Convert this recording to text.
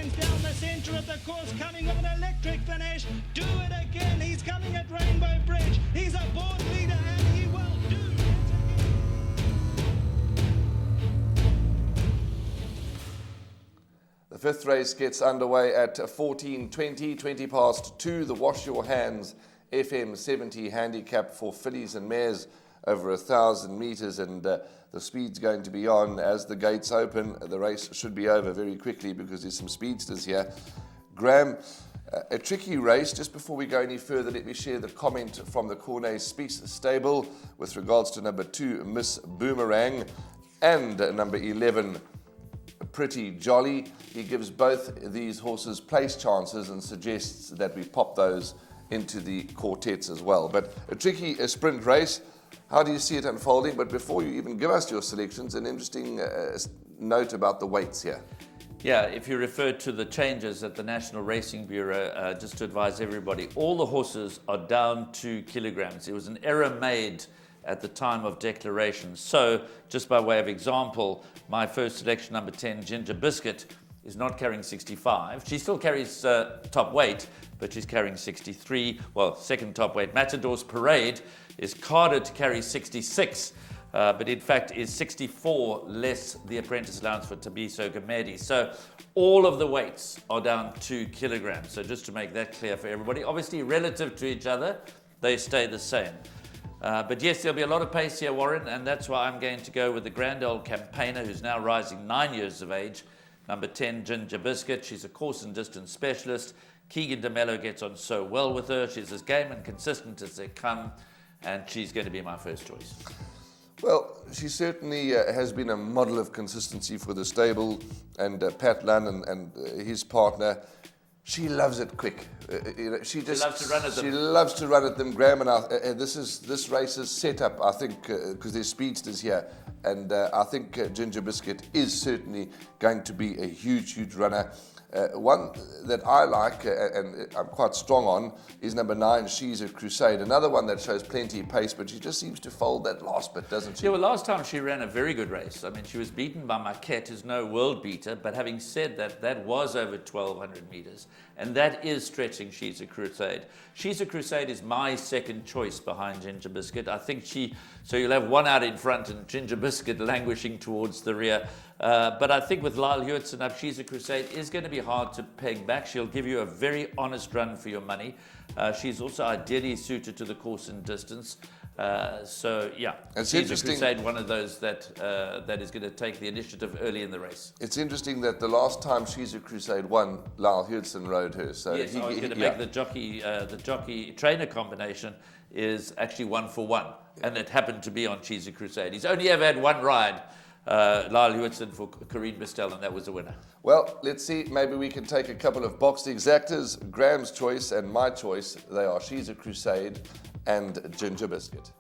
length down the centre of the course, coming with an electric finish. Do it again. He's coming at Rainbow Bridge. He's a board leader and he will do it again. The fifth race gets underway at 14:20, 20 past 2. The Wash Your Hands FM70 handicap for fillies and mares over 1,000 metres, and the speed's going to be on as the gates open. The race should be over very quickly because there's some speedsters here. Graham, a tricky race. Just before we go any further, let me share the comment from the Cornet Spies stable with regards to number 2, Miss Boomerang, and number 11, Pretty Jolly. He gives both these horses place chances and suggests that we pop those into the quartets as well. But a tricky sprint race. How do you see it unfolding? But before you even give us your selections, an interesting note about the weights here. Yeah, if you refer to the changes at the National Racing Bureau, just to advise everybody, all the horses are down 2 kilograms. It was an error made at the time of declaration. So, just by way of example, my first selection, number 10, Ginger Biscuit, is not carrying 65. She still carries top weight, but she's carrying 63. Well, second top weight. Matador's Parade is carded to carry 66, but in fact is 64 less the apprentice allowance for Tabiso Gamedi. So all of the weights are down 2 kilograms. So just to make that clear for everybody, obviously relative to each other, they stay the same. But yes, there'll be a lot of pace here, Warren, and that's why I'm going to go with the Grand Old Campaigner, who's now rising 9 years of age. Number 10, Ginger Biscuit. She's a course and distance specialist. Keegan DeMello gets on so well with her. She's as game and consistent as they come, and she's going to be my first choice. Well, she certainly has been a model of consistency for the stable, and Pat Lunn and his partner. She loves it quick. She loves to run at them. She loves to run at them, Graham. And this race is set up, I think, because there's speedsters here, and I think Ginger Biscuit is certainly going to be a huge, huge runner. One that I like and I'm quite strong on is number 9, She's a Crusade. Another one that shows plenty of pace, but she just seems to fold that last bit, doesn't she? Yeah, well, last time she ran a very good race. I mean, she was beaten by Marquette, who's no world beater, but having said that, that was over 1,200 meters, and that is stretching She's a Crusade. She's a Crusade is my second choice behind Ginger Biscuit. I think so you'll have one out in front and Ginger Biscuit languishing towards the rear. But I think with Lyle Hewitson up, She's a Crusade is going to be hard to peg back. She'll give you a very honest run for your money. She's also ideally suited to the course and distance. So yeah, She's a Crusade, one of those that is going to take the initiative early in the race. It's interesting that the last time She's a Crusade won, Lyle Hewitson rode her. So yes, I was going to make the jockey trainer combination is actually 1-for-1, and it happened to be on She's a Crusade. He's only ever had one ride. Lyle Hewitson for Corinne Bestel, and that was the winner. Well, let's see. Maybe we can take a couple of boxed exactors. Graham's choice and my choice. They are She's a Crusade and Ginger Biscuit.